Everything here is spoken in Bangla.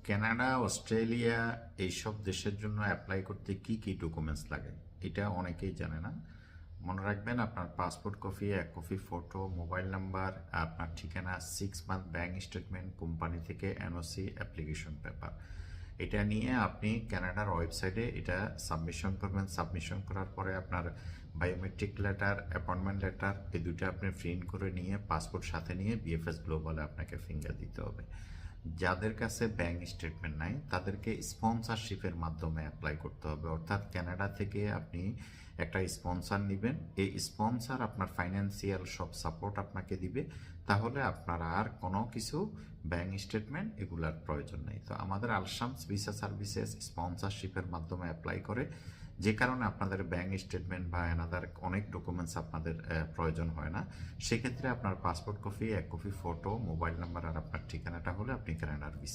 কানাডা, অস্ট্রেলিয়া এইসব দেশের জন্য অ্যাপ্লাই করতে কি কি ডকুমেন্টস লাগে এটা অনেকেই জানে না। মনে রাখবেন, আপনার পাসপোর্ট কপি, এক কপি ফটো, মোবাইল নাম্বার, আপনার ঠিকানা, 6 মান্থ ব্যাংক স্টেটমেন্ট, কোম্পানি থেকে এনওসি, অ্যাপ্লিকেশন পেপার। এটা নিয়ে আপনি কানাডার ওয়েবসাইটে এটা সাবমিশন করবেন। সাবমিশন করার পরে আপনার বায়োমেট্রিক লেটার, অ্যাপয়েন্টমেন্ট লেটার, এই দুটো আপনি প্রিন্ট করে নিয়ে পাসপোর্ট সাথে নিয়ে বিএফএস গ্লোবালে আপনাকে ফিঙ্গার দিতে হবে। যাদের কাছে ব্যাংক স্টেটমেন্ট নাই তাদেরকে স্পন্সরশিপের মাধ্যমে অ্যাপ্লাই করতে হবে, অর্থাৎ কানাডা থেকে আপনি একটা স্পন্সর নেবেন। এই স্পন্সর আপনার ফাইন্যান্সিয়াল সব সাপোর্ট আপনাকে দিবে, তাহলে আপনার আর কোনো কিছু ব্যাংক স্টেটমেন্ট এগুলার প্রয়োজন নেই। তো আমাদের আলশামস ভিসা সার্ভিসেস স্পন্সরশিপের মাধ্যমে অ্যাপ্লাই করে, যে কারণে আপনাদের ব্যাংক স্টেটমেন্ট বা এনাদার অনেক ডকুমেন্টস আপনাদের প্রয়োজন হয় না। সেক্ষেত্রে আপনার পাসপোর্ট কপি, এক কপি ফটো, মোবাইল নাম্বার আর আপনার ঠিকানাটা হলে আপনি কানাডার ভিসা